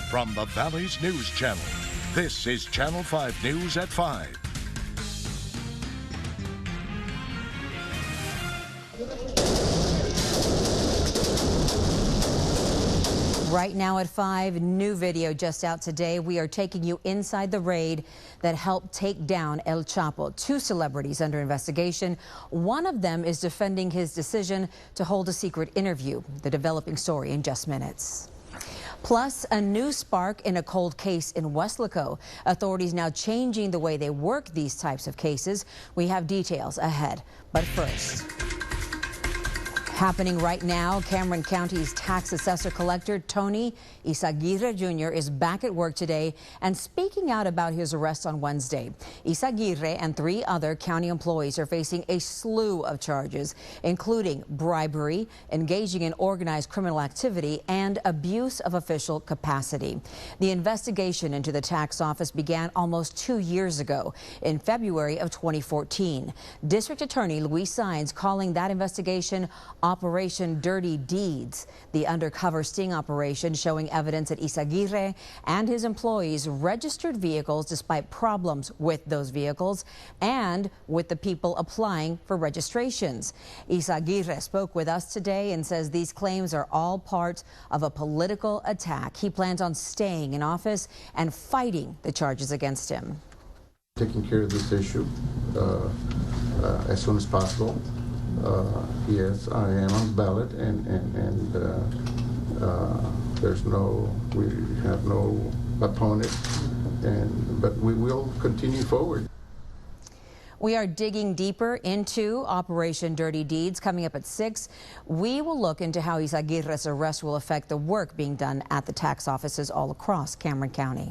from the Valley's News Channel. This is Channel 5 News at 5. Right now at 5, new video just out today. We are taking you inside the raid that helped take down El Chapo. 2 celebrities under investigation. One of them is defending his decision to hold a secret interview. The developing story in just minutes. Plus, a new spark in a cold case in Weslaco. Authorities now changing the way they work these types of cases. We have details ahead. But first, happening right now, Cameron County's tax assessor collector Tony Isaguirre Jr. is back at work today and speaking out about his arrest on Wednesday. Isaguirre and 3 other county employees are facing a slew of charges, including bribery, engaging in organized criminal activity, and abuse of official capacity. The investigation into the tax office began almost 2 years ago, in February of 2014. District Attorney Luis Saenz calling that investigation Operation Dirty Deeds, the undercover sting operation showing evidence that Isaguirre and his employees registered vehicles despite problems with those vehicles and with the people applying for registrations. Isaguirre spoke with us today and says these claims are all part of a political attack. He plans on staying in office and fighting the charges against him. Taking care of this issue as soon as possible. Yes, I am on the ballot, and we have no opponent, but we will continue forward. We are digging deeper into Operation Dirty Deeds. Coming up at 6, we will look into how Isaguirre's arrest will affect the work being done at the tax offices all across Cameron County.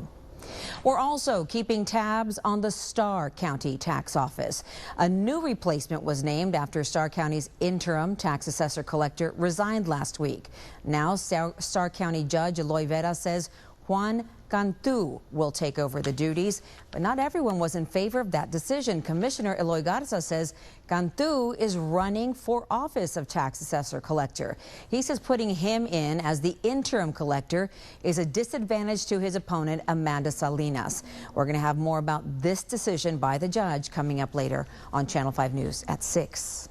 We're also keeping tabs on the Starr County Tax Office. A new replacement was named after Starr County's interim tax assessor collector resigned last week. Now, Starr County Judge Eloy Vera says Juan Cantu will take over the duties, but not everyone was in favor of that decision. Commissioner Eloy Garza says Cantu is running for office of tax assessor collector. He says putting him in as the interim collector is a disadvantage to his opponent, Amanda Salinas. We're going to have more about this decision by the judge coming up later on Channel 5 News at 6.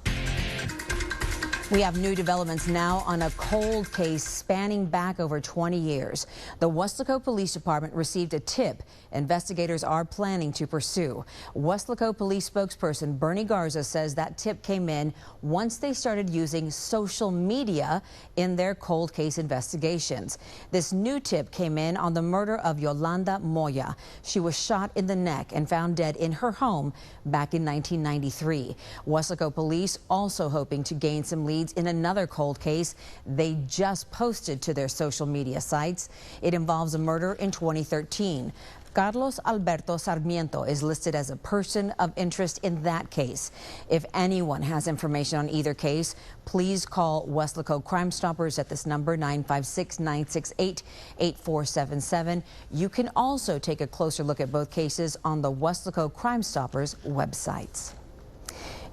We have new developments now on a cold case spanning back over 20 years. The Weslaco Police Department received a tip investigators are planning to pursue. Weslaco Police spokesperson Bernie Garza says that tip came in once they started using social media in their cold case investigations. This new tip came in on the murder of Yolanda Moya. She was shot in the neck and found dead in her home back in 1993. Weslaco Police also hoping to gain some leads in another cold case they just posted to their social media sites. It involves a murder in 2013. Carlos Alberto Sarmiento is listed as a person of interest in that case. If anyone has information on either case, please call Weslaco Crime Stoppers at this number, 956-968-8477. You can also take a closer look at both cases on the Weslaco Crime Stoppers website.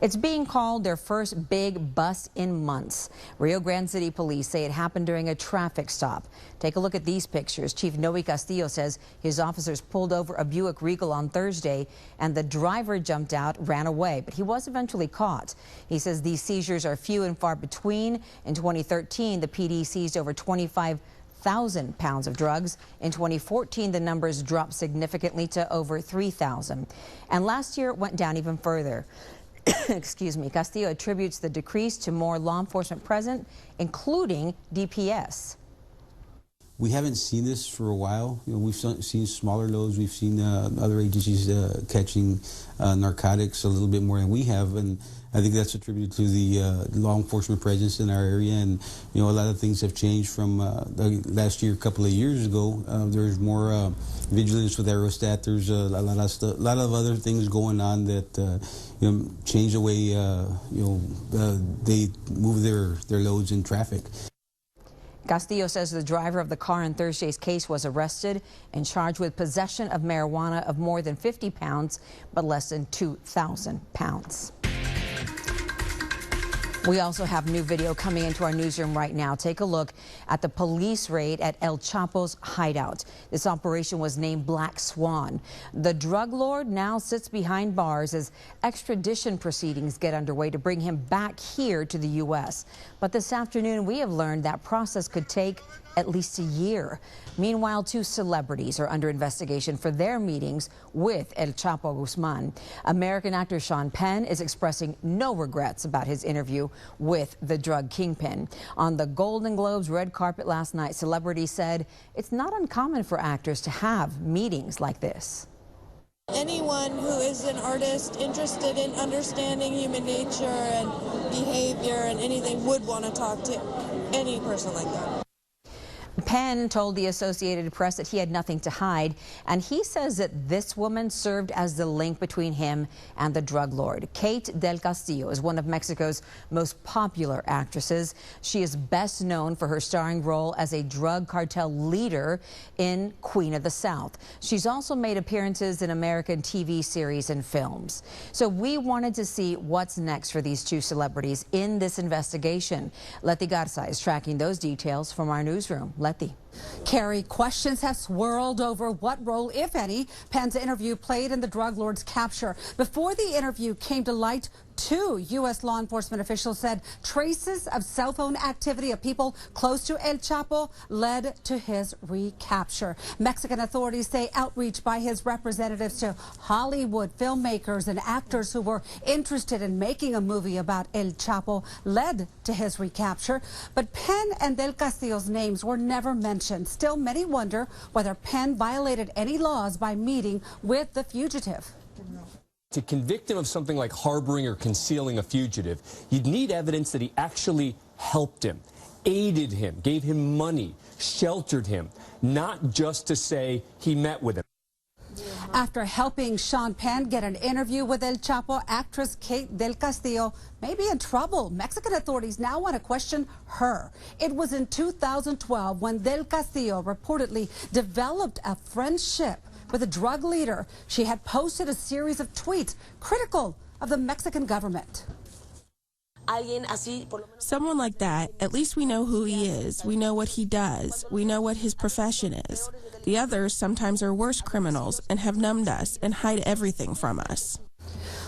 It's being called their first big bust in months. Rio Grande City police say it happened during a traffic stop. Take a look at these pictures. Chief Noe Castillo says his officers pulled over a Buick Regal on Thursday and the driver jumped out, ran away, but he was eventually caught. He says these seizures are few and far between. In 2013, the PD seized over 25,000 pounds of drugs. In 2014, the numbers dropped significantly to over 3,000. And last year, it went down even further. Excuse me. Castillo attributes the decrease to more law enforcement present, including DPS. We haven't seen this for a while. We've seen smaller loads. We've seen other agencies catching narcotics a little bit more than we have, and I think that's attributed to the law enforcement presence in our area. And a lot of things have changed from last year, a couple of years ago. There's more vigilance with Aerostat. There's a lot of other things going on that change the way they move their loads in traffic. Castillo says the driver of the car in Thursday's case was arrested and charged with possession of marijuana of more than 50 pounds, but less than 2,000 pounds. We also have new video coming into our newsroom right now. Take a look at the police raid at El Chapo's hideout. This operation was named Black Swan. The drug lord now sits behind bars as extradition proceedings get underway to bring him back here to the U.S. But this afternoon, we have learned that process could take at least a year. Meanwhile, two celebrities are under investigation for their meetings with El Chapo Guzman. American actor Sean Penn is expressing no regrets about his interview with the drug kingpin. On the Golden Globes red carpet last night, celebrities said it's not uncommon for actors to have meetings like this. Anyone who is an artist interested in understanding human nature and behavior and anything would want to talk to any person like that. Penn told the Associated Press that he had nothing to hide, and he says that this woman served as the link between him and the drug lord. Kate del Castillo is one of Mexico's most popular actresses. She is best known for her starring role as a drug cartel leader in Queen of the South. She's also made appearances in American TV series and films. So we wanted to see what's next for these two celebrities in this investigation. Letty Garza is tracking those details from our newsroom. Letty. Carrie, questions have swirled over what role, if any, Penn's interview played in the drug lord's capture. Before the interview came to light, two U.S. law enforcement officials said traces of cell phone activity of people close to El Chapo led to his recapture. Mexican authorities say outreach by his representatives to Hollywood filmmakers and actors who were interested in making a movie about El Chapo led to his recapture. But Penn and Del Castillo's names were never mentioned. Still, many wonder whether Penn violated any laws by meeting with the fugitive. To convict him of something like harboring or concealing a fugitive, you'd need evidence that he actually helped him, aided him, gave him money, sheltered him, not just to say he met with him. After helping Sean Penn get an interview with El Chapo, actress Kate del Castillo may be in trouble. Mexican authorities now want to question her. It was in 2012 when del Castillo reportedly developed a friendship with a drug leader. She had posted a series of tweets critical of the Mexican government. Someone like that, at least we know who he is. We know what he does. We know what his profession is. The others sometimes are worse criminals and have numbed us and hide everything from us.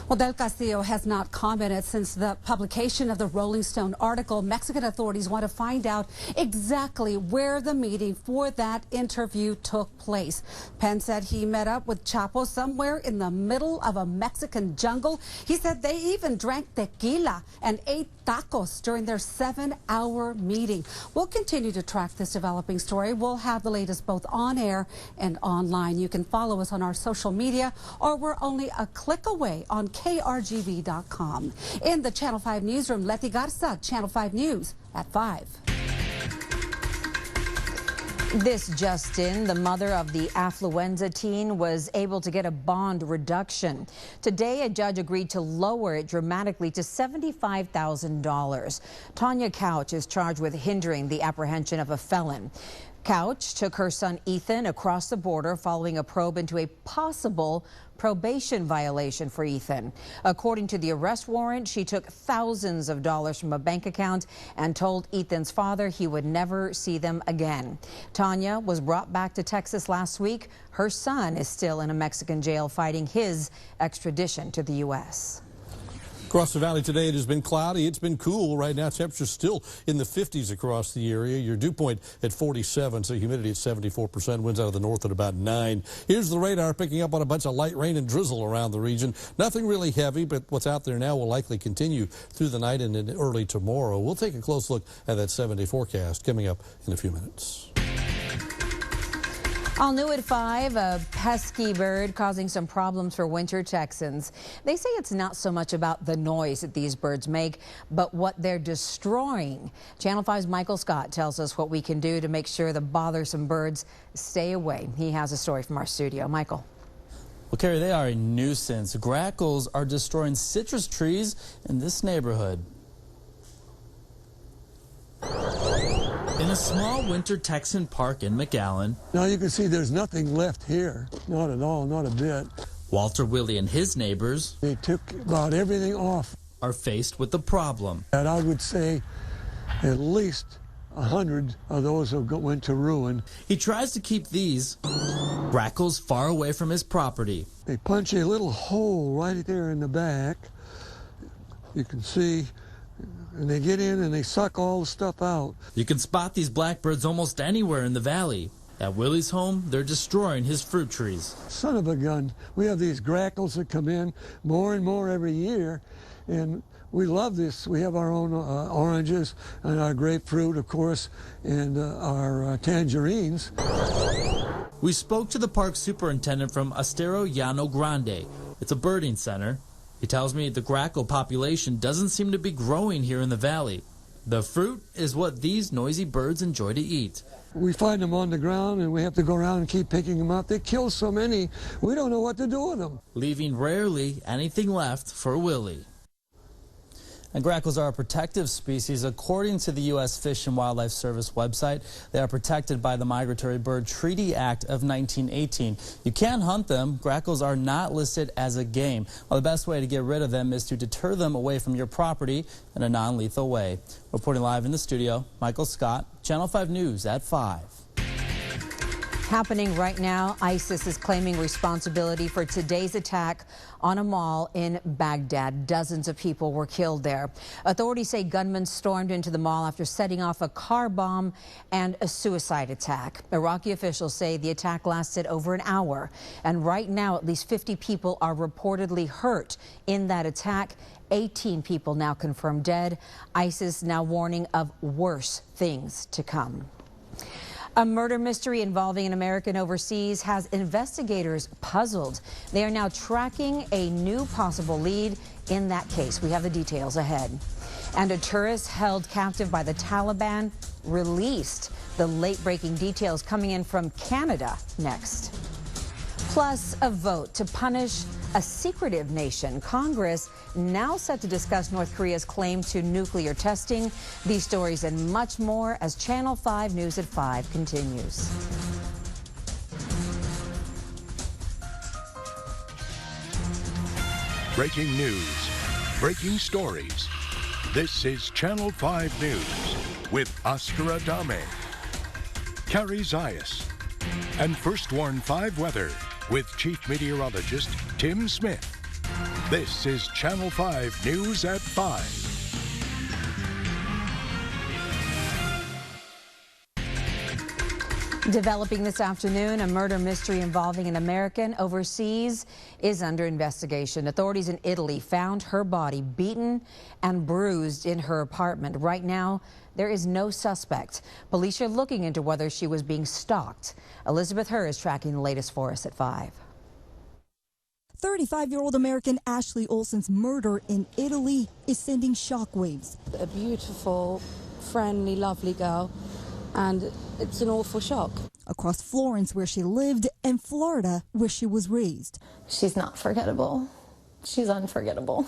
Well, Del Castillo has not commented since the publication of the Rolling Stone article. Mexican authorities want to find out exactly where the meeting for that interview took place. Penn said he met up with Chapo somewhere in the middle of a Mexican jungle. He said they even drank tequila and ate tacos during their 7-hour meeting. We'll continue to track this developing story. We'll have the latest both on air and online. You can follow us on our social media, or we're only a click away on KRGV.com. In the Channel 5 newsroom, Letty Garza, Channel 5 News at 5. This just in, the mother of the affluenza teen was able to get a bond reduction. Today, a judge agreed to lower it dramatically to $75,000. Tanya Couch is charged with hindering the apprehension of a felon. Couch took her son Ethan across the border following a probe into a possible probation violation for Ethan. According to the arrest warrant, she took thousands of dollars from a bank account and told Ethan's father he would never see them again. Tanya was brought back to Texas last week. Her son is still in a Mexican jail fighting his extradition to the U.S. Across the valley today, it has been cloudy. It's been cool. Right now, temperatures still in the 50s across the area. Your dew point at 47, so humidity at 74%. Winds out of the north at about 9. Here's the radar picking up on a bunch of light rain and drizzle around the region. Nothing really heavy, but what's out there now will likely continue through the night and early tomorrow. We'll take a close look at that 7-day forecast coming up in a few minutes. All new at 5, a pesky bird causing some problems for winter Texans. They say it's not so much about the noise that these birds make, but what they're destroying. Channel 5's Michael Scott tells us what we can do to make sure the bothersome birds stay away. He has a story from our studio. Michael. Well, Carrie, they are a nuisance. Grackles are destroying citrus trees in this neighborhood. In a small winter Texan park in McAllen. Now you can see there's nothing left here. Not at all, not a bit. Walter Willie and his neighbors. They took about everything off. are faced with the problem. And I would say at least 100 of those went to ruin. He tries to keep these grackles far away from his property. They punch a little hole right there in the back. You can see, and they get in and they suck all the stuff out. You can spot these blackbirds almost anywhere in the valley. At Willie's home, they're destroying his fruit trees. Son of a gun. We have these grackles that come in more and more every year, and we love this. We have our own oranges and our grapefruit, of course, and our tangerines. We spoke to the park superintendent from Estero Llano Grande. It's a birding center. He tells me the grackle population doesn't seem to be growing here in the valley. The fruit is what these noisy birds enjoy to eat. We find them on the ground and we have to go around and keep picking them up. They kill so many, we don't know what to do with them. Leaving rarely anything left for Willie. And grackles are a protective species. According to the U.S. Fish and Wildlife Service website, they are protected by the Migratory Bird Treaty Act of 1918. You can hunt them. Grackles are not listed as a game. Well, the best way to get rid of them is to deter them away from your property in a non-lethal way. Reporting live in the studio, Michael Scott, Channel 5 News at 5. Happening right now, ISIS is claiming responsibility for today's attack on a mall in Baghdad. Dozens of people were killed there. Authorities say gunmen stormed into the mall after setting off a car bomb and a suicide attack. Iraqi officials say the attack lasted over an hour. And right now, at least 50 people are reportedly hurt in that attack. 18 people now confirmed dead. ISIS now warning of worse things to come. A murder mystery involving an American overseas has investigators puzzled. They are now tracking a new possible lead in that case. We have the details ahead. And a tourist held captive by the Taliban released. The late-breaking details coming in from Canada next. Plus, a vote to punish a secretive nation. Congress now set to discuss North Korea's claim to nuclear testing. These stories and much more as Channel 5 News at 5 continues. Breaking news, breaking stories. This is Channel 5 News with Oscar Adame, Carrie Zayas, and First Warn 5 Weather with Chief Meteorologist Tim Smith. This is Channel 5 News at 5. Developing this afternoon, a murder mystery involving an American overseas is under investigation. Authorities in Italy found her body beaten and bruised in her apartment. Right now, there is no suspect. Police are looking into whether she was being stalked. Elizabeth Herr is tracking the latest for us at 5. 35-year-old American Ashley Olsen's murder in Italy is sending shockwaves. A beautiful, friendly, lovely girl, and it's an awful shock. Across Florence, where she lived, and Florida, where she was raised. She's not forgettable. She's unforgettable.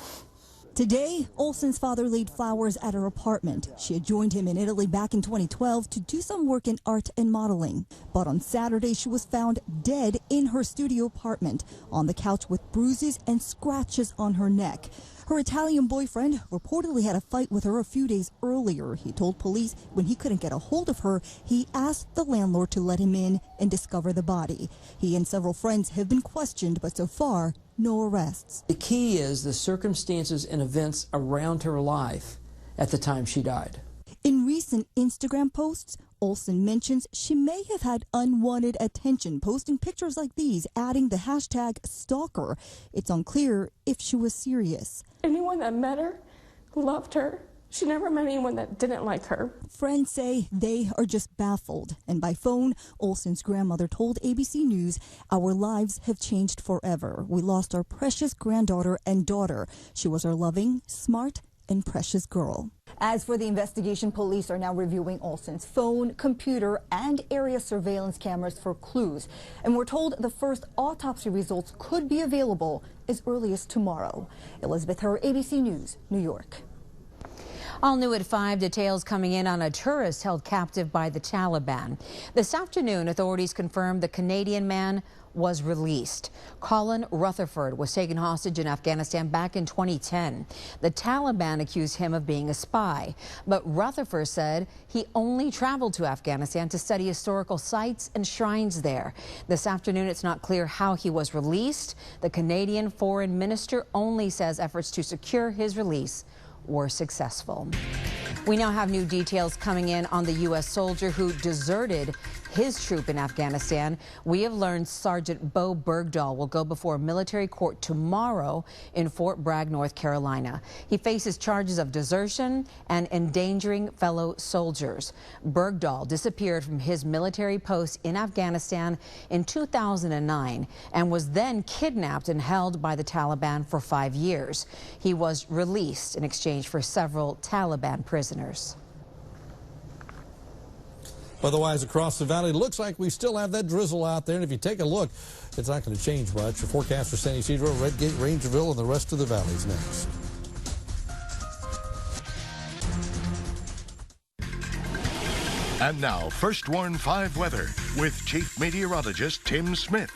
Today, Olsen's father laid flowers at her apartment. She had joined him in Italy back in 2012 to do some work in art and modeling. But on Saturday, she was found dead in her studio apartment, on the couch with bruises and scratches on her neck. Her Italian boyfriend reportedly had a fight with her a few days earlier. He told police when he couldn't get a hold of her, he asked the landlord to let him in and discover the body. He and several friends have been questioned, but so far, no arrests. The key is the circumstances and events around her life at the time she died. In recent Instagram posts, Olsen mentions she may have had unwanted attention, posting pictures like these, adding the hashtag stalker. It's unclear if she was serious. Anyone that met her loved her. She never met anyone that didn't like her. Friends say they are just baffled. And by phone, Olsen's grandmother told ABC News, "Our lives have changed forever. We lost our precious granddaughter and daughter. She was our loving, smart, and precious girl." As for the investigation, police are now reviewing Olsen's phone, computer, and area surveillance cameras for clues. And we're told the first autopsy results could be available as early as tomorrow. Elizabeth Herr, ABC News, New York. All new at 5, details coming in on a tourist held captive by the Taliban. This afternoon, authorities confirmed the Canadian man was released. Colin Rutherford was taken hostage in Afghanistan back in 2010. The Taliban accused him of being a spy, but Rutherford said he only traveled to Afghanistan to study historical sites and shrines there. This afternoon, it's not clear how he was released. The Canadian foreign minister only says efforts to secure his release were successful. We now have new details coming in on the U.S. soldier who deserted his troop in Afghanistan. We have learned Sergeant Bo Bergdahl will go before a military court tomorrow in Fort Bragg, North Carolina. He faces charges of desertion and endangering fellow soldiers. Bergdahl disappeared from his military post in Afghanistan in 2009 and was then kidnapped and held by the Taliban for 5 years. He was released in exchange for several Taliban prisoners. Otherwise, across the valley, it looks like we still have that drizzle out there. And if you take a look, it's not going to change much. Your forecast for San Ysidro, Redgate, Rangerville, and the rest of the valley is next. And now, First Warn 5 weather with Chief Meteorologist Tim Smith.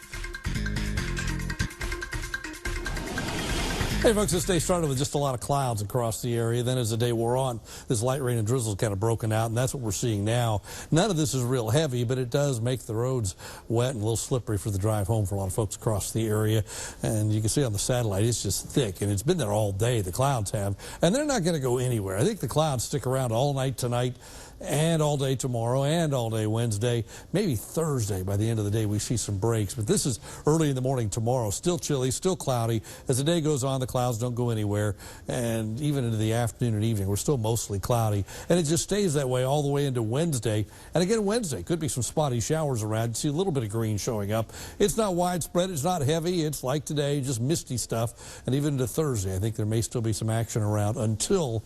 Hey folks, this day started with just a lot of clouds across the area. Then as the day wore on, this light rain and drizzle kind of broken out, and that's what we're seeing now. None of this is real heavy, but it does make the roads wet and a little slippery for the drive home for a lot of folks across the area. And you can see on the satellite, it's just thick, and it's been there all day, the clouds have, and they're not going to go anywhere. I think the clouds stick around all night tonight, and all day tomorrow, and all day Wednesday, maybe Thursday. By the end of the day, we see some breaks. But this is early in the morning tomorrow. Still chilly, still cloudy. As the day goes on, the clouds don't go anywhere. And even into the afternoon and evening, we're still mostly cloudy. And it just stays that way all the way into Wednesday. And again, Wednesday, could be some spotty showers around. You see a little bit of green showing up. It's not widespread. It's not heavy. It's like today, just misty stuff. And even into Thursday, I think there may still be some action around until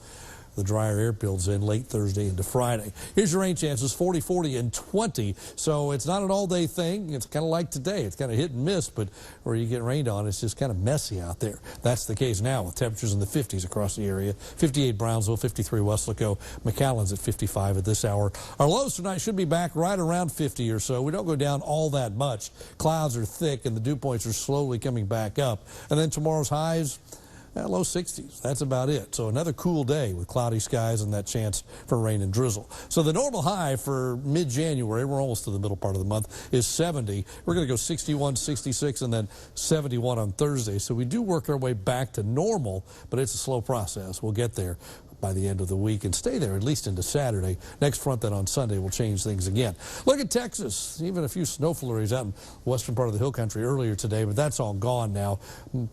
the drier air builds in late Thursday into Friday. Here's your rain chances, 40, 40, and 20. So it's not an all-day thing. It's kind of like today. It's kind of hit and miss, but where you get rained on, it's just kind of messy out there. That's the case now with temperatures in the 50s across the area. 58 Brownsville, 53 Weslaco. McAllen's at 55 at this hour. Our lows tonight should be back right around 50 or so. We don't go down all that much. Clouds are thick, and the dew points are slowly coming back up. And then tomorrow's highs, low 60s. That's about it. So another cool day with cloudy skies and that chance for rain and drizzle. So the normal high for mid-January, we're almost to the middle part of the month, is 70. We're going to go 61, 66, and then 71 on Thursday. So we do work our way back to normal, but it's a slow process. We'll get there by the end of the week and stay there at least into Saturday. Next front then on Sunday will change things again. Look at Texas. Even a few snow flurries out in the western part of the hill country earlier today, but that's all gone now.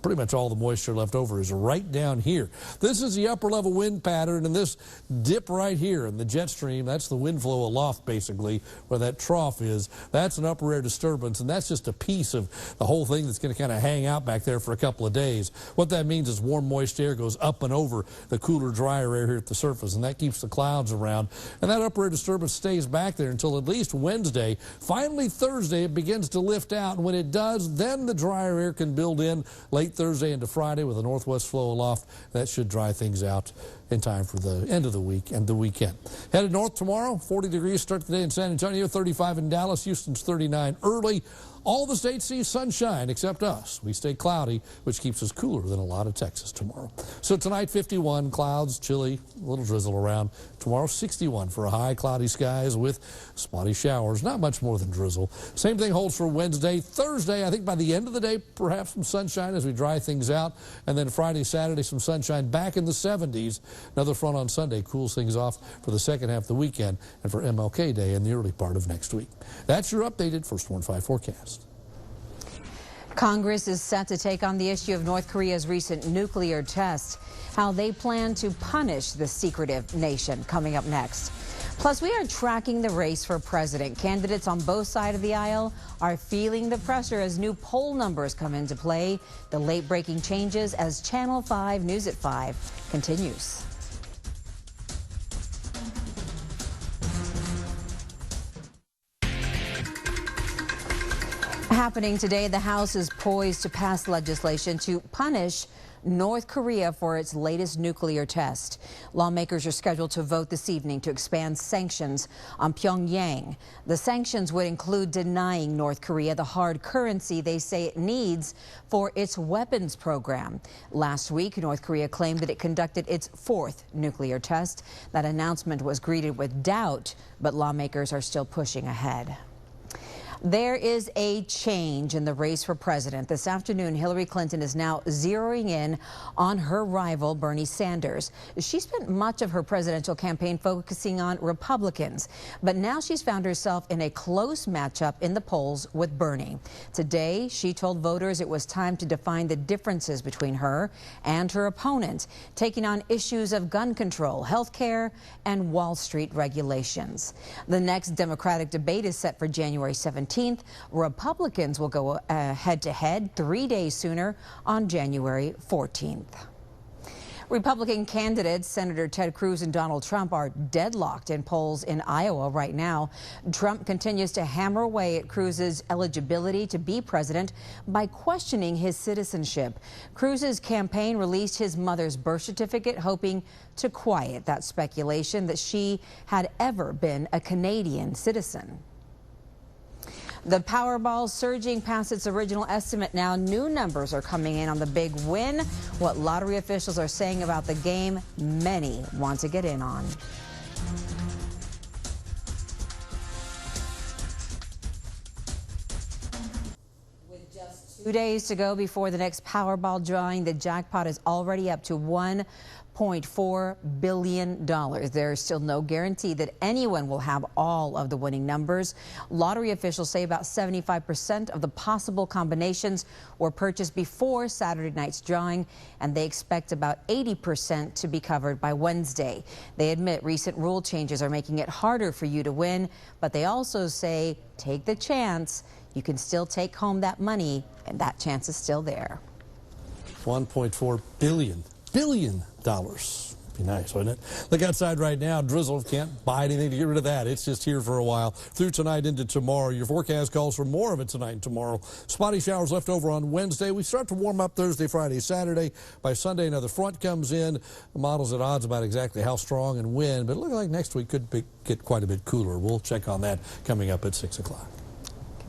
Pretty much all the moisture left over is right down here. This is the upper level wind pattern, and this dip right here in the jet stream, that's the wind flow aloft basically where that trough is. That's an upper air disturbance, and that's just a piece of the whole thing that's going to kind of hang out back there for a couple of days. What that means is warm moist air goes up and over the cooler drier air here at the surface, and that keeps the clouds around, and that upper air disturbance stays back there until at least Wednesday. Finally Thursday it begins to lift out, and when it does, then the drier air can build in late Thursday into Friday with a northwest flow aloft. That should dry things out in time for the end of the week and the weekend. Headed north tomorrow, 40 degrees start the day in San Antonio, 35 in Dallas, Houston's 39 early. All the states see sunshine except us. We stay cloudy, which keeps us cooler than a lot of Texas tomorrow. So tonight, 51, clouds, chilly, a little drizzle around. Tomorrow, 61 for a high, cloudy skies with spotty showers, not much more than drizzle. Same thing holds for Wednesday. Thursday, I think by the end of the day, perhaps some sunshine as we dry things out. And then Friday, Saturday, some sunshine back in the 70s. Another front on Sunday cools things off for the second half of the weekend and for MLK Day in the early part of next week. That's your updated First Warn 5 forecast. Congress is set to take on the issue of North Korea's recent nuclear tests, how they plan to punish the secretive nation, coming up next. Plus, we are tracking the race for president. Candidates on both sides of the aisle are feeling the pressure as new poll numbers come into play. The late-breaking changes as Channel 5 News at 5 continues. Happening today, the House is poised to pass legislation to punish North Korea for its latest nuclear test. Lawmakers are scheduled to vote this evening to expand sanctions on Pyongyang. The sanctions would include denying North Korea the hard currency they say it needs for its weapons program. Last week, North Korea claimed that it conducted its fourth nuclear test. That announcement was greeted with doubt, but lawmakers are still pushing ahead. There is a change in the race for president. This afternoon, Hillary Clinton is now zeroing in on her rival, Bernie Sanders. She spent much of her presidential campaign focusing on Republicans, but now she's found herself in a close matchup in the polls with Bernie. Today, she told voters it was time to define the differences between her and her opponent, taking on issues of gun control, health care, and Wall Street regulations. The next Democratic debate is set for January 17th. Republicans will go head-to-head 3 days sooner on January 14th. Republican candidates Senator Ted Cruz and Donald Trump are deadlocked in polls in Iowa right now. Trump continues to hammer away at Cruz's eligibility to be president by questioning his citizenship. Cruz's campaign released his mother's birth certificate, hoping to quiet that speculation that she had ever been a Canadian citizen. The Powerball surging past its original estimate now. New numbers are coming in on the big win. What lottery officials are saying about the game, many want to get in on. With just 2 days to go before the next Powerball drawing, the jackpot is already up to $1.4 billion. There's still no guarantee that anyone will have all of the winning numbers. Lottery officials say about 75% of the possible combinations were purchased before Saturday night's drawing, and they expect about 80% to be covered by Wednesday. They admit recent rule changes are making it harder for you to win, but they also say take the chance. You can still take home that money, and that chance is still there. $1.4 billion. Be nice, wouldn't it? Look outside right now. Drizzle. Can't buy anything to get rid of that. It's just here for a while. Through tonight into tomorrow. Your forecast calls for more of it tonight and tomorrow. Spotty showers left over on Wednesday. We start to warm up Thursday, Friday, Saturday. By Sunday, another front comes in. The model's at odds about exactly how strong and when, but it looks like next week could get quite a bit cooler. We'll check on that coming up at 6 o'clock.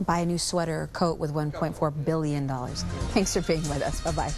Buy a new sweater or coat with $1.4 billion. Thanks for being with us. Bye-bye.